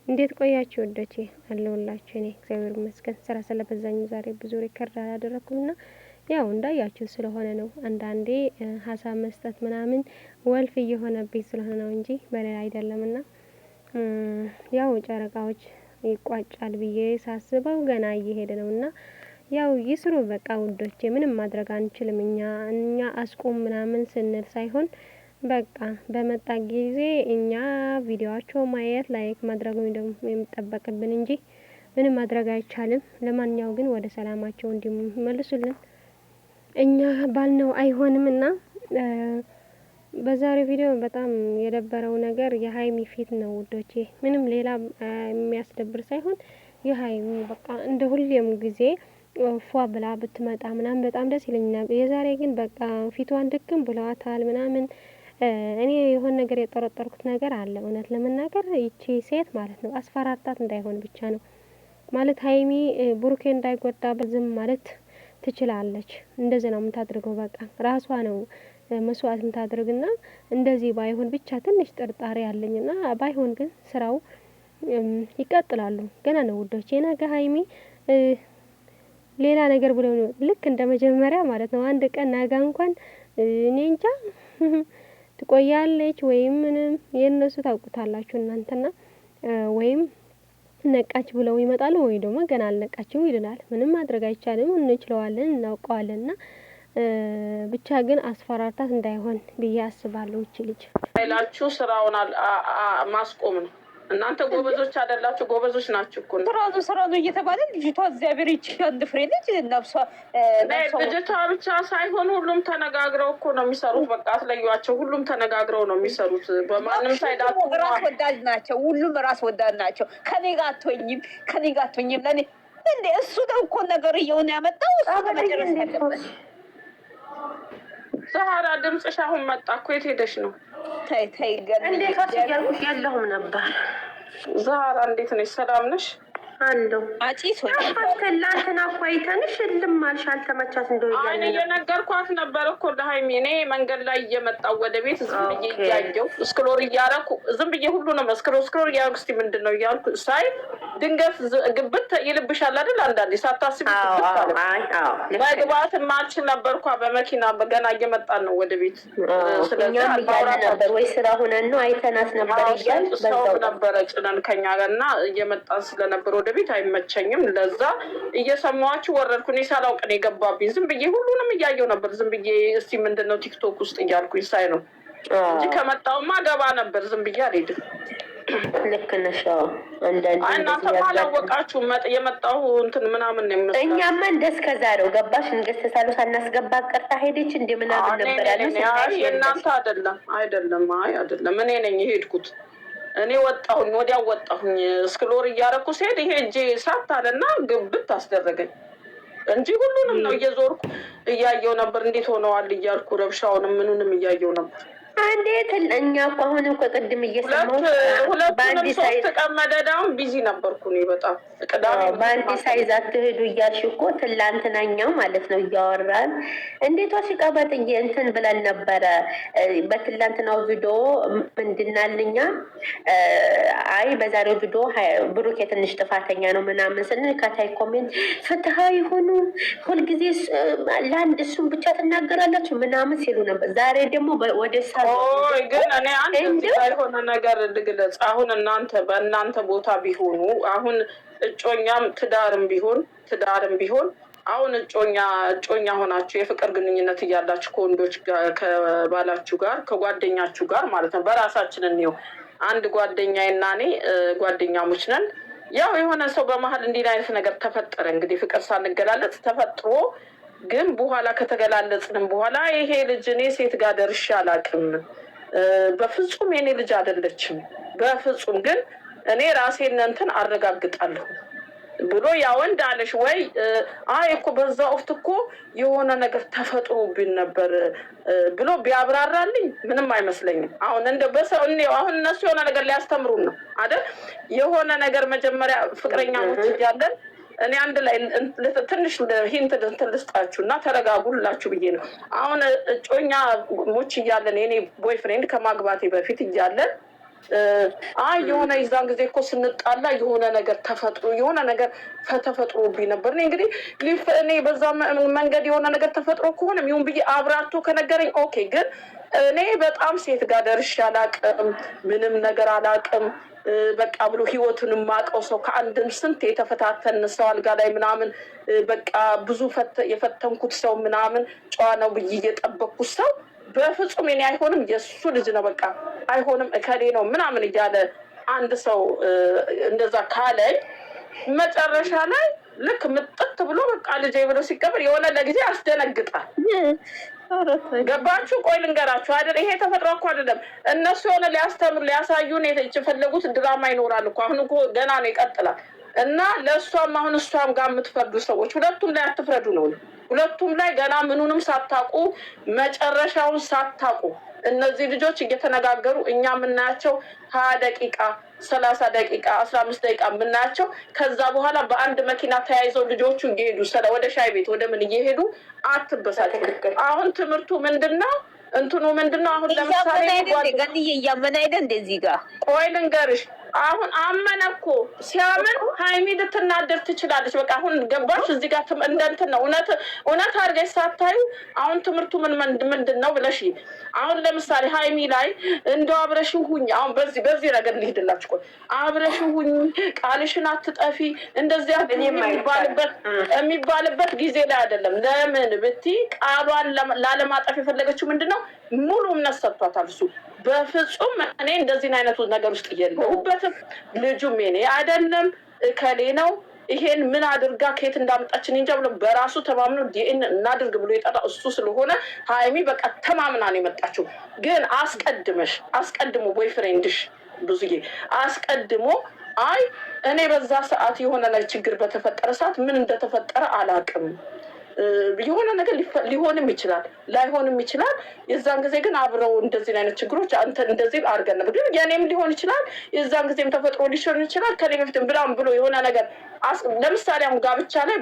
እንዴት ቆያችሁ ወዶቼ? አለሁላችሁ። እኔ እግዚአብሔር ይመስገን ስራ ስለበዛኝ ዛሬ ብዙ ሪከርድ አላደረኩምና ያው እንዳያችሁ ስለሆነ ነው። አንዳንዴ ሀሳብ መስጠት ምናምን ወልፍ እየሆነብኝ ስለሆነ ነው እንጂ በሌላ አይደለምና ያው ጨረቃዎች ይቋጫል ብዬ ሳስበው ገና እየሄደ ነውና ያው ይስሩ በቃ ውዶቼ። ምንም ማድረግ አንችልም እኛ አስቁም ምናምን ስንል ሳይሆን በቃ በመጣ ጊዜ እኛ ቪዲዮአቸው ማየት ላይክ ማድረግ ነው ደግሞ የሚጠበቅብን እንጂ ምንም ማድረግ አይቻልም። ለማንኛው ግን ወደ ሰላማቸው እንዲመልሱልን እኛ ባልነው አይሆንምና በዛሬው ቪዲዮ በጣም የደበረው ነገር የሀይሚ ፊት ነው ውዶቼ። ምንም ሌላ የሚያስደብር ሳይሆን የሀይሚ በቃ እንደ ሁሌም ጊዜ ፏ ብላ ብትመጣ ምናምን በጣም ደስ ይለኛል። የዛሬ ግን በቃ ፊቷን ድክም ብለዋታል ምናምን። እኔ የሆነ ነገር የጠረጠርኩት ነገር አለ። እውነት ለመናገር ይቺ ሴት ማለት ነው አስፈራርታት እንዳይሆን ብቻ ነው ማለት ሀይሚ ብሩኬ እንዳይጎዳ በዝም ማለት ትችላለች። እንደዚህ ነው የምታድርገው። በቃ ራሷ ነው መስዋዕት የምታድርግና እንደዚህ ባይሆን ብቻ ትንሽ ጥርጣሬ ያለኝና ባይሆን ግን ስራው ይቀጥላሉ። ገና ነው ውዶቼ። ነገ ሀይሚ ሌላ ነገር ብለው ነው ልክ እንደ መጀመሪያ ማለት ነው። አንድ ቀን ነገ እንኳን እኔ እንጃ ትቆያለች ወይም ምንም የነሱ ታውቁታላችሁ እናንተና ወይም ነቃች ብለው ይመጣሉ ወይ ደግሞ ገና አልነቃችም ይልናል። ምንም ማድረግ አይቻልም። እንችለዋለን እናውቀዋለንና ብቻ ግን አስፈራርታት እንዳይሆን ብዬ አስባለሁ። እቺ ልጅ አይላችሁ ስራውን ማስቆም ነው። እናንተ ጎበዞች አይደላችሁ? ጎበዞች ናችሁ እኮ ስራው እየተባለ ልጅቷ እግዚአብሔር ይቺ አንድ ፍሬ ልጅ ነፍሷ ልጅቷ ብቻ ሳይሆን ሁሉም ተነጋግረው እኮ ነው የሚሰሩት። በቃ አትለዩዋቸው። ሁሉም ተነጋግረው ነው የሚሰሩት። በማንም ሳይዳቱ ራስ ወዳድ ናቸው። ሁሉም ራስ ወዳድ ናቸው። ከኔ ጋር አትሆኝም ለኔ እንዴ እሱ ነው እኮ ነገር እየሆነ ያመጣው እሱ መጨረስ ያለበት። ዛህራ ድምፅሽ አሁን መጣ እኮ። የት ሄደሽ ነው? ተይ እንዴት አስያልኩሽ ያለሁም ነበር። ዛህራ እንዴት ነሽ? ሰላም ነሽ? አለው አጪስ ወይ አስከላንተና ቆይተንሽ ልም አልሽ አልተመቻት እንደው እኔ የነገርኳት ነበር እኮ ለሀይሚ። እኔ መንገድ ላይ እየመጣሁ ወደ ቤት ዝም ብዬ እያየሁ ስክሮል እያደረኩ ዝም ብዬ ሁሉንም ስክሮል እያደረኩ እስኪ ምንድን ነው እያልኩ ሳይ ድንገት ግብት ይልብሻል አይደል? አንዳንዴ ሳታስቢ መግባት ማልችል ነበርኳ በመኪና ገና እየመጣን ነው ወደ ቤት። ስለዚህ ነበር ወይ ስራ ሆነን ነው አይተናት ነበር እያል ሰው ነበረ ጭነን ከኛ ጋር እና እየመጣን ስለነበር ወደ ቤት አይመቸኝም። ለዛ እየሰማኋችሁ ወረድኩ። እኔ ሳላውቅ ነው የገባብኝ። ዝም ብዬ ሁሉንም እያየሁ ነበር። ዝም ብዬ እስቲ ምንድነው ቲክቶክ ውስጥ እያልኩኝ ሳይ ነው እንጂ ከመጣሁማ ገባ ነበር። ዝም ብዬ አልሄድም። ልክ ነሽ። አንዳንዴ እናንተ ማላወቃችሁ የመጣሁ እንትን ምናምን ነው የሚመስለው። እኛማ እንደስከዛሬው ገባሽ እንደስተሳሉ ሳናስገባ ቀርታ ሄደች እንደ ምናምን ነበር ያለው። የእናንተ አይደለም። አይደለም እኔ ነኝ የሄድኩት። እኔ ወጣሁኝ፣ ወዲያው ወጣሁኝ። ስክሎር እያደረኩ ሲሄድ ይሄ እጄ ሳት አለና ግብት አስደረገኝ እንጂ ሁሉንም ነው እየዞርኩ እያየው ነበር። እንዴት ሆነዋል እያልኩ ረብሻውንም ምኑንም እያየው ነበር። እንዴት እኛ እኮ አሁን እኮ ቅድም እየሰማሁ ሁለቱንም ሶስት ቀን መደዳውን ቢዚ ነበርኩ እኔ በጣም ቅዳሜ በአንድ ሳይዝ አትሄዱ እያልሽ እኮ ትላንትናኛው ማለት ነው እያወራን እንዴት ወሲቀበጥ እንትን ብለን ነበረ። በትላንትናው ቪዲዮ ምንድናልኛ አይ በዛሬው ቪዲዮ ብሩክ የትንሽ ጥፋተኛ ነው ምናምን ስንል ከታይ ኮሜንት ፍትሃዊ ሆኑ ሁልጊዜ ለአንድ እሱም ብቻ ትናገራላችሁ ምናምን ሲሉ ነበር። ዛሬ ደግሞ ወደ ግን እኔ አንድ የሆነ ነገር ልግለጽ። አሁን በእናንተ ቦታ ቢሆኑ አሁን እጮኛም ትዳርም ቢሆን አሁን እጮኛ ሆናችሁ የፍቅር ግንኙነት እያላችሁ ከወንዶች ጋር ከባላችሁ ጋር ከጓደኛችሁ ጋር ማለት ነው። በራሳችን እንየው። አንድ ጓደኛዬና እኔ ጓደኛሞች ነን። ያው የሆነ ሰው በመሀል እንዲህ አይነት ነገር ተፈጠረ። እንግዲህ ፍቅር ሳንገላለጽ ተፈጥሮ ግን በኋላ ከተገላለጽንም በኋላ ይሄ ልጅ እኔ ሴት ጋር ደርሼ አላውቅም፣ በፍጹም የኔ ልጅ አይደለችም፣ በፍጹም ግን እኔ ራሴን እንትን አረጋግጣለሁ ብሎ ያ ወንድ አለሽ ወይ? አይ እኮ በዛ ወቅት እኮ የሆነ ነገር ተፈጥሮብኝ ነበር ብሎ ቢያብራራልኝ ምንም አይመስለኝም። አሁን እንደ በሰው አሁን እነሱ የሆነ ነገር ሊያስተምሩን ነው አይደል? የሆነ ነገር መጀመሪያ ፍቅረኛሞች እያለን እኔ አንድ ላይ ትንሽ ሂንት ልስጣችሁና ተረጋጉላችሁ ብዬ ነው። አሁን እጮኛ ሞች እያለን የኔ ቦይፍሬንድ ከማግባቴ በፊት እያለን የሆነ የዛን ጊዜ እኮ ስንጣላ የሆነ ነገር ተፈጥሮብኝ ነበር። እኔ እንግዲህ እኔ በዛ መንገድ የሆነ ነገር ተፈጥሮ ከሆነ ይሁን ብዬ አብራርቶ ከነገረኝ ኦኬ። ግን እኔ በጣም ሴት ጋር ደርሼ አላቅም፣ ምንም ነገር አላቅም። በቃ ብሎ ህይወቱን የማውቀው ሰው ከአንድም ስንት የተፈታተን ሰው አልጋ ላይ ምናምን በቃ ብዙ የፈተንኩት ሰው ምናምን ጨዋ ነው ብዬ እየጠበቅኩት ሰው በፍጹም እኔ አይሆንም፣ የእሱ ልጅ ነው በቃ አይሆንም፣ እከሌ ነው ምናምን እያለ አንድ ሰው እንደዛ ካለኝ መጨረሻ ላይ ልክ ምጥት ብሎ በቃ ልጄ ብሎ ሲቀበል የሆነ ለጊዜ ያስደነግጣል። ገባችሁ? ቆይ ልንገራችሁ አይደል፣ ይሄ ተፈጥሮ እኮ አይደለም። እነሱ የሆነ ሊያስተምሩ ሊያሳዩን የፈለጉት ድራማ ይኖራል እኮ። አሁን እኮ ገና ነው ይቀጥላል። እና ለእሷም አሁን እሷም ጋር የምትፈርዱ ሰዎች ሁለቱም ላይ አትፍረዱ ነው። ሁለቱም ላይ ገና ምኑንም ሳታውቁ መጨረሻውን ሳታውቁ እነዚህ ልጆች እየተነጋገሩ እኛ የምናያቸው 20 ደቂቃ 30 ደቂቃ 15 ደቂቃ የምናያቸው ከዛ በኋላ በአንድ መኪና ተያይዘው ልጆቹ እየሄዱ ወደ ሻይ ቤት ወደ ምን እየሄዱ አትበሳጭ። አሁን ትምህርቱ ምንድን ነው? እንትኑ ምንድን ነው? አሁን ለምሳሌ ገንዬ እያመን አይደል እንደዚህ ጋር ቆይ ልንገርሽ። አሁን አመነ እኮ ሲያምን ሀይሚ ልትናደር ትችላለች። በቃ አሁን ገባሽ? እዚህ ጋር እንደንትን ነው እውነት አድርገሽ ሳታዩ አሁን ትምህርቱ ምንድን ነው ብለሽ አሁን ለምሳሌ ሀይሚ ላይ እንደው አብረሽው ሁኝ። አሁን በዚህ ነገር ልሂድላችሁ። ቆይ አብረሽው ሁኝ፣ ቃልሽን አትጠፊ፣ እንደዚህ የሚባልበት ጊዜ ላይ አይደለም። ለምን ብትይ ቃሏን ላለማጠፍ የፈለገችው ምንድን ነው? ሙሉ እምነት ሰጥቷታል እሱ። በፍጹም እኔ እንደዚህን አይነቱ ነገር ውስጥ የለሁበትም። ልጁም የኔ አይደለም እከሌ ነው። ይሄን ምን አድርጋ ከየት እንዳመጣችን እንጃ ብሎ በራሱ ተማምኖ ዲኤን እናድርግ ብሎ የጠራ እሱ ስለሆነ ሀይሚ በቃ ተማምና ነው የመጣችው። ግን አስቀድሞ ቦይፍሬንድሽ ብዙዬ አስቀድሞ እኔ በዛ ሰዓት የሆነ ላይ ችግር በተፈጠረ ሰዓት ምን እንደተፈጠረ አላውቅም። የሆነ ነገር ሊሆንም ይችላል ላይሆንም ይችላል። የዛን ጊዜ ግን አብረው እንደዚህ አይነት ችግሮች አንተ እንደዚህ አድርገን ነበር፣ ግን የኔም ሊሆን ይችላል የዛን ጊዜም ተፈጥሮ ሊሆን ይችላል ከኔ በፊትም ብሎ የሆነ ነገር ለምሳሌ አሁን ጋብቻ ላይ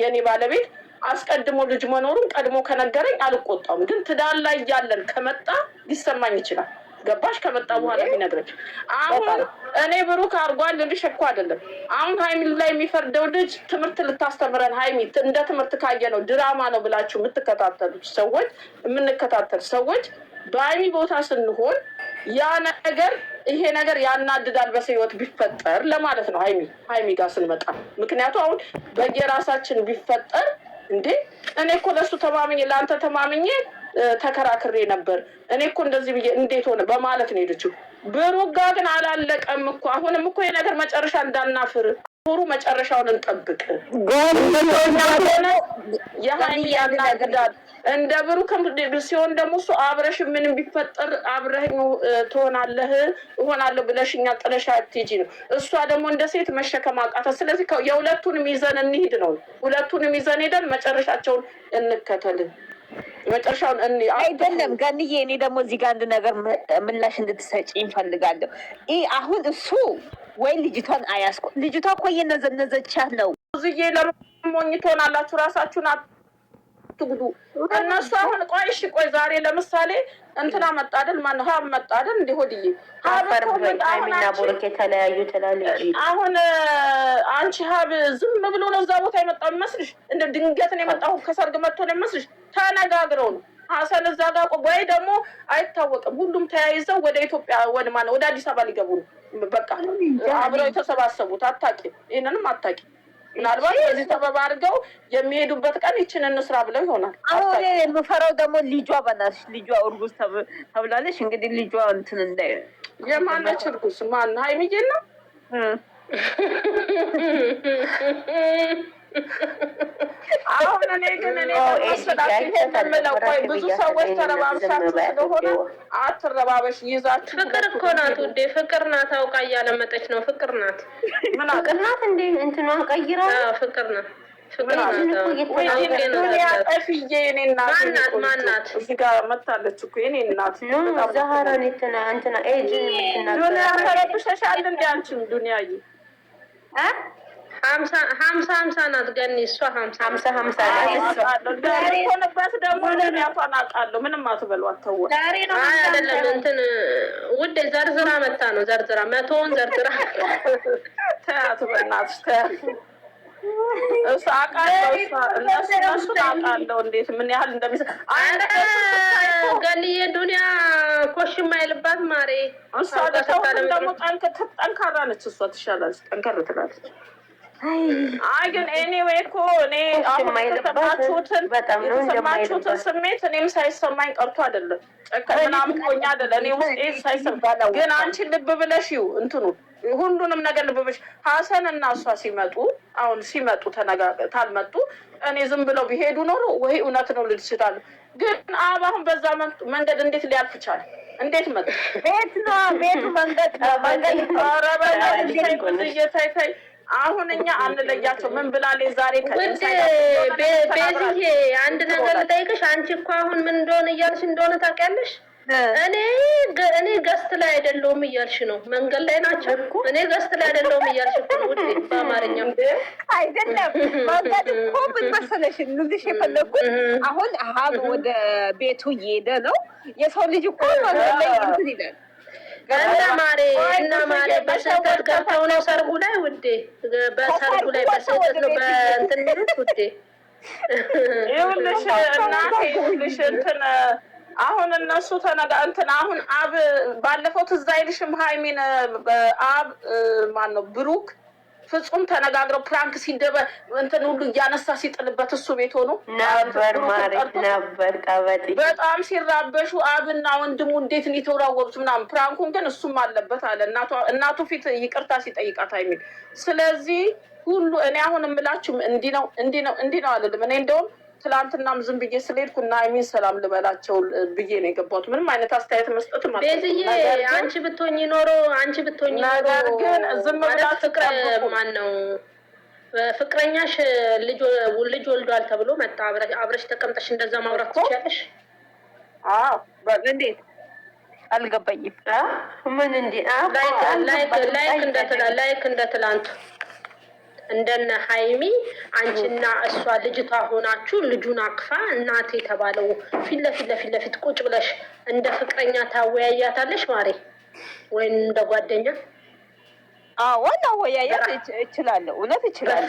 የኔ ባለቤት አስቀድሞ ልጅ መኖሩን ቀድሞ ከነገረኝ አልቆጣም። ግን ትዳር ላይ ያለን ከመጣ ሊሰማኝ ይችላል። ገባሽ? ከመጣ በኋላ ቢነግረኝ አሁን እኔ ብሩክ አርጓል ልልሽ እኮ አይደለም። አሁን ሀይሚ ላይ የሚፈርደው ልጅ ትምህርት ልታስተምረን ሀይሚ እንደ ትምህርት ካየ ነው ድራማ ነው ብላችሁ የምንከታተል ሰዎች በሀይሚ ቦታ ስንሆን ያ ነገር ይሄ ነገር ያናድዳል በሰው ህይወት ቢፈጠር ለማለት ነው ሀይሚ ጋር ስንመጣ። ምክንያቱም አሁን በየራሳችን ቢፈጠር እንዴ እኔ እኮ ለሱ ተማምኜ ለአንተ ተማምኜ ተከራክሬ ነበር፣ እኔ እኮ እንደዚህ ብዬ እንዴት ሆነ በማለት ነው ሄደችው። ብሩክ ጋር ግን አላለቀም እኮ። አሁንም እኮ የነገር መጨረሻ እንዳናፍር ሩ መጨረሻውን እንጠብቅ። የሀይሚ ያናግዳል እንደ ብሩክ ሲሆን ደግሞ እሱ አብረሽ ምንም ቢፈጠር አብረህ እሆናለሁ ብለሽኛ ጥለሽ አትሄጂ ነው። እሷ ደግሞ እንደ ሴት መሸከም አቃታት። ስለዚህ የሁለቱንም ይዘን እንሂድ ነው። ሁለቱንም ይዘን ሄደን መጨረሻቸውን እንከተልን። መጨረሻውን አይደለም ገንዬ። እኔ ደግሞ እዚህ ጋር አንድ ነገር ምላሽ እንድትሰጪ እንፈልጋለሁ። አሁን እሱ ወይ ልጅቷን አያስቆ ልጅቷ እኮ እየነዘነዘቻት ነው። ብዙዬ ለሞኝ ትሆናላችሁ፣ ራሳችሁን አትጉዱ። እነሱ አሁን ቆይ ዛሬ ለምሳሌ እንትና መጣ አይደል? ማነው ሀብ መጣ አይደል? እንደ ሆድዬ ሀይሚና ቡሩክ የተለያዩ ትላለች። አሁን አንቺ ሀብ ዝም ብሎ ነው እዛ ቦታ የመጣው ይመስልሽ? እንደ ድንገት ነው የመጣው ከሰርግ መጥቶ ነው ይመስልሽ? ተነጋግረው ነው ሀሰን እዛ ጋር ወይ ደግሞ አይታወቅም። ሁሉም ተያይዘው ወደ ኢትዮጵያ ወደ አዲስ አበባ ሊገቡ ነው። በቃ አብረው የተሰባሰቡት አታውቂም፣ ይህንንም አታውቂም። ምናልባት በዚህ ሰበብ አድርገው የሚሄዱበት ቀን ይችን እንስራ ብለው ይሆናል። አሁን የምፈራው ደግሞ ልጇ በናትሽ ልጇ እርጉዝ ተብላለች። እንግዲህ ልጇ እንትን እንዳይ የማነች እርጉዝ? ማን ሀይሚዬ ነው? አሁን እኔ ግን የምለው ቆይ ብዙ ሰዎች ተረባብሳችሁ ስለሆነ አትረባበሽ። ይዛችሁ ፍቅር እኮ ናት ውዴ፣ ፍቅር ናት። አውቃ እያለመጠች ነው። ፍቅር ናት። ምን ፍቅር ናት እንዴ? እንትኗን ቀይራ ፍቅር ናት። ማናት እዚህ ጋር መታለች እኮ የኔ እናት ዛህራን እንትና ኤጅ ዱኒያ ተረብሸሻል እንዲ አንቺም ዱኒያዬ ሀምሳ ናት ገኒ። እሷ ሀምሳ ናት። ሆነባት ደግሞ ያቷን አውቃለሁ። ምንም አትበሏት። ተው አይደለም እንትን ውዴ ዘርዝራ መታ ነው። ዘርዝራ መቶውን ዘርዝራ ተያት በእናትሽ ተያት። እሱ አውቃለሁ። እነሱ አውቃለሁ እንዴት ምን ያህል እንደሚሰራ ገኒዬ ዱንያ ኮሽ የማይልባት ማሬ። እሷ ደግሞ ጠንካራ ነች። እሷ ትሻላለች፣ ጠንከር ትላለች። አይ ግን ኤኒዌይ እኮ እኔ አሁን የተሰማችሁትን ስሜት እኔም ሳይሰማኝ ቀርቶ አይደለም። ምናምን ሆኜ አይደለም እኔ ውስጤ ሳይሰማ ግን አንቺ ልብ ብለሽ ይው እንትኑ ሁሉንም ነገር ልብ ብለሽ ሀሰን እና እሷ ሲመጡ አሁን ሲመጡ ታልመጡ እኔ ዝም ብለው ቢሄዱ ኖሮ ወይ እውነት ነው ልል እችላለሁ። ግን አሁን በዛ መንገድ እንዴት ሊያልፍ ቻለ? እንዴት መጣ? ቤት ነው ቤቱ መንገድ እየታይታይ አሁን እኛ አንለያቸው። ምን ብላሌ ዛሬ ቤዝዬ አንድ ነገር ልጠይቅሽ። አንቺ እኮ አሁን ምን እንደሆነ እያልሽ እንደሆነ ታውቂያለሽ? እኔ ገስት ላይ አይደለሁም እያልሽ ነው። መንገድ ላይ ናቸው እኮ እኔ ገስት ላይ አይደለሁም እያልሽ እኮ ነው ውዴ። በአማርኛ አይደለም መንገድ እኮ ምን መሰለሽ ልልሽ የፈለኩት አሁን ሀብ ወደ ቤቱ እየሄደ ነው። የሰው ልጅ እኮ መንገድ ላይ እንትን ይላል። እና ማሬ በስህተት ገብተው ነው ሰርጉ ላይ ውዴ። በሰርጉ ላይ በስህተት ነው በእንትን ሚሉት ውዴ። ይኸውልሽ እናቴ ይኸውልሽ እንትን አሁን እነሱ እንትን አሁን አብ ባለፈው ትዝ አይልሽም? ሀይሚን አብ ማን ነው ብሩክ ፍጹም ተነጋግረው ፕራንክ ሲደበ እንትን ሁሉ እያነሳ ሲጥልበት እሱ ቤት ሆኖ ነበር ማለት ነበር። ቀበጥ በጣም ሲራበሹ አብና ወንድሙ እንዴት ነው የተወራወሩት ምናምን። ፕራንኩን ግን እሱም አለበት አለ እናቱ ፊት ይቅርታ ሲጠይቃት አይሚል። ስለዚህ ሁሉ እኔ አሁን የምላችሁ እንዲህ ነው አልልም። እኔ እንደውም ትላንትናም ዝም ብዬ ስለሄድኩ እና ሀይሚን ሰላም ልበላቸው ብዬ ነው የገባሁት። ምንም አይነት አስተያየት መስጠት ማለት ነው። ቤዝዬ አንቺ ብትሆኚ ኖሮ ነገር ግን ዝም ብላችሁ ማን ነው ፍቅረኛሽ ልጅ ወልዷል ተብሎ መጣ አብረሽ ተቀምጠሽ እንደዛ ማውራት ትችያለሽ? አዎ እንዴት አልገባኝም። ምን እንዴ ላይክ እንደ ትላንቱ እንደነ ሀይሚ አንቺና እሷ ልጅቷ ሆናችሁ ልጁን አቅፋ እናቴ የተባለው ፊት ለፊት ቁጭ ብለሽ እንደ ፍቅረኛ ታወያያታለሽ ማሬ? ወይም እንደ ጓደኛ? ዋና ወያያት እችላለሁ። እውነት እችላለሁ።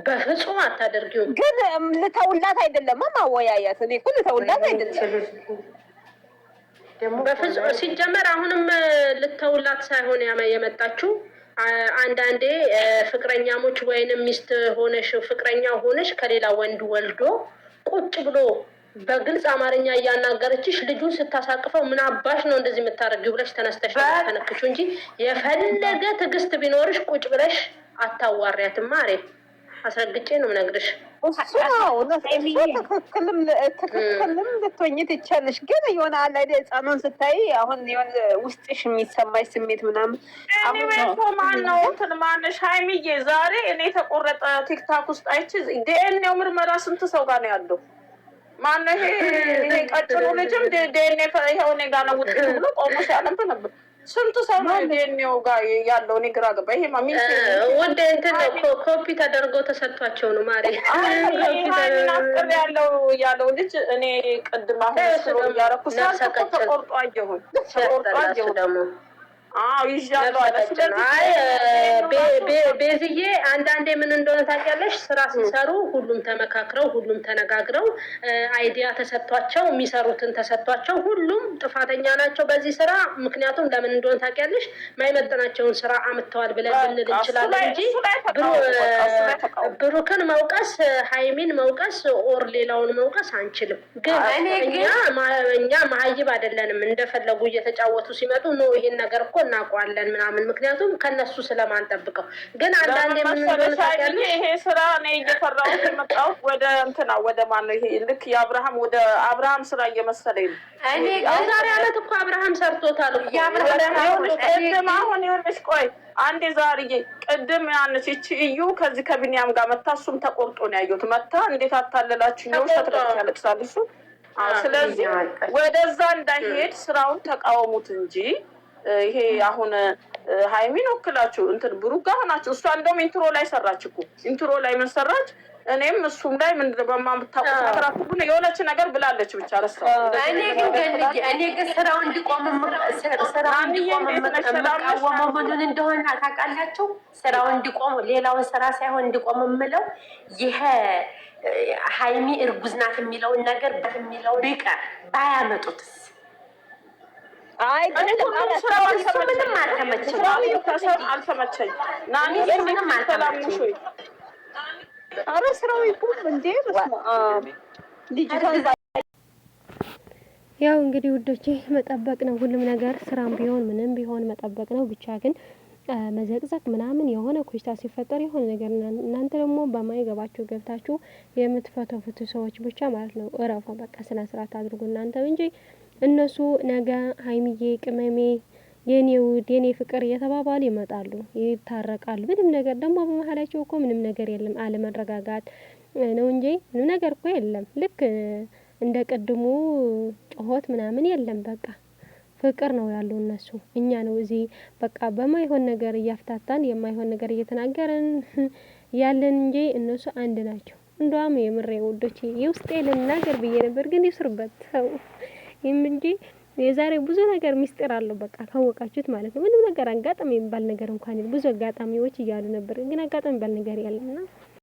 በፍጹም አታደርጊውም። ግን ልተውላት አይደለም ማወያያት። እኔ እኮ ልተውላት አይደለም በፍጹም። ሲጀመር አሁንም ልተውላት ሳይሆን የመጣችው አንዳንዴ ፍቅረኛሞች ወይንም ሚስት ሆነሽ ፍቅረኛ ሆነሽ ከሌላ ወንድ ወልዶ ቁጭ ብሎ በግልጽ አማርኛ እያናገረችሽ ልጁን ስታሳቅፈው ምን አባሽ ነው እንደዚህ የምታደርጊው ብለሽ ተነስተሽ ተነክቹ እንጂ የፈለገ ትዕግስት ቢኖርሽ ቁጭ ብለሽ አታዋሪያትም ማሬ። አስረግጬ ነው የምነግርሽ። ትክክልም ልትሆኚ ትቻለሽ። ግን የሆነ አለ አይደል ህፃኑን ስታይ አሁን የሆነ ውስጥሽ የሚሰማሽ ስሜት ምናምን ማነው እንትን ማነሽ ሀይሚዬ ዛሬ እኔ የተቆረጠ ቲክታክ ውስጥ አይቼ ዲኤንኤው ምርመራ ስንት ሰው ጋር ነው ያለው? ማነው ይሄ ቀጭኑ ልጅም ዲኤንኤ ይኸው እኔ ጋር ነው ውጤት ብሎ ቆሞ ሲያነብ ነበር። ስንት ሰው ነው ዲኤንኤው ጋር ያለው? እኔ ግራ ገባ። ይሄ ማሚ ወደ እንትን ኮፒ ተደርጎ ተሰጥቷቸው ነው ማሪ። ያለው ልጅ እኔ ቅድም አሁን ስሮ እያደረኩ ተቆርጦ አየሁኝ። ደግሞ ይዣለሁ አለ። ቤዝዬ አንዳንዴ ምን እንደሆነ ታውቂያለሽ? ስራ ሲሰሩ ሁሉም ተመካክረው ሁሉም ተነጋግረው አይዲያ ተሰጥቷቸው የሚሰሩትን ተሰጥቷቸው ሁሉም ጥፋተኛ ናቸው በዚህ ስራ። ምክንያቱም ለምን እንደሆነ ታውቂያለሽ? ማይመጥናቸውን ስራ አምጥተዋል ብለን ልንል እንችላለን እንጂ ብሩክን መውቀስ ሀይሚን መውቀስ ኦር ሌላውን መውቀስ አንችልም። ግን እኛ መሀይብ አይደለንም። እንደፈለጉ እየተጫወቱ ሲመጡ ነው ይሄን ነገር እኮ እናውቀዋለን ምናምን። ምክንያቱም ከነሱ ስለማንጠብቀው። ግን አንዳንዴ ይሄ ስራ እኔ እየፈራሁት የመጣሁት ወደ እንትና ወደ ማነው ይሄ ልክ የአብርሃም ወደ አብርሃም ስራ እየመሰለኝ ነው። እኔ የዛሬ ዓመት እኮ አብርሃም ሰርቶታል እኮ ቅድም። አሁን ይኸውልሽ ቆይ አንዴ ዛሬ ቅድም ያነች እቺ እዩ ከዚህ ከቢኒያም ጋር መታ እሱም ተቆርጦ ነው ያየሁት። መታ እንዴት አታለላችሁ ነው ሸጥረሽ ያለቅሳል እሱ። ስለዚህ ወደዛ እንዳይሄድ ስራውን ተቃወሙት እንጂ ይሄ አሁን ሀይሚን ወክላችሁ እንትን ብሩክ ጋር ሆናችሁ እሷ እንደውም ኢንትሮ ላይ ሰራች እኮ ኢንትሮ ላይ ምን ሰራች? እኔም እሱም ላይ ምን በማምታውቁት ነገር አትቡን የሆነች ነገር ብላለች ብቻ ረሳሁ። እኔ ግን ስራው እንዲቆም የምቃወመው ምኑን እንደሆነ ታውቃላችሁ? ስራው እንዲቆም ሌላውን ስራ ሳይሆን እንዲቆም የምለው ይሄ ሀይሚ እርጉዝ ናት የሚለውን ነገር በሚለው ቢቀር ባያመጡትስ? አይ ምንም አልተመቸኝ። ምንም አልተመቸኝ። ኧረ ስራው ይቁም እንዴ! ልጅቷን ያው እንግዲህ ውዶቼ መጠበቅ ነው ሁሉም ነገር፣ ስራም ቢሆን ምንም ቢሆን መጠበቅ ነው። ብቻ ግን መዘቅዘቅ ምናምን የሆነ ኩሽታ ሲፈጠር የሆነ ነገር እናንተ ደግሞ በማይገባችሁ ገብታችሁ የምትፈተፉት ሰዎች ብቻ ማለት ነው እረፉ። በቃ ስነ ስርዓት አድርጉ እናንተ እንጂ እነሱ ነገ ሀይሚዬ ቅመሜ የኔ ውድ የኔ ፍቅር እየተባባሉ ይመጣሉ፣ ይታረቃሉ። ምንም ነገር ደግሞ በመሀላቸው እኮ ምንም ነገር የለም፣ አለመረጋጋት ነው እንጂ ምንም ነገር እኮ የለም። ልክ እንደ ቅድሙ ጮሆት ምናምን የለም። በቃ ፍቅር ነው ያለው እነሱ። እኛ ነው እዚህ በቃ በማይሆን ነገር እያፍታታን የማይሆን ነገር እየተናገረን ያለን እንጂ እነሱ አንድ ናቸው። እንደውም የምሬ ውዶቼ የውስጤ ልናገር ብዬ ነበር፣ ግን ይስርበት ሰው እንጂ የዛሬ ብዙ ነገር ሚስጥር አለው። በቃ ካወቃችሁት ማለት ነው። ምንም ነገር አጋጣሚ የሚባል ነገር እንኳን ብዙ አጋጣሚዎች እያሉ ነበር፣ ግን አጋጣሚ የሚባል ነገር ያለና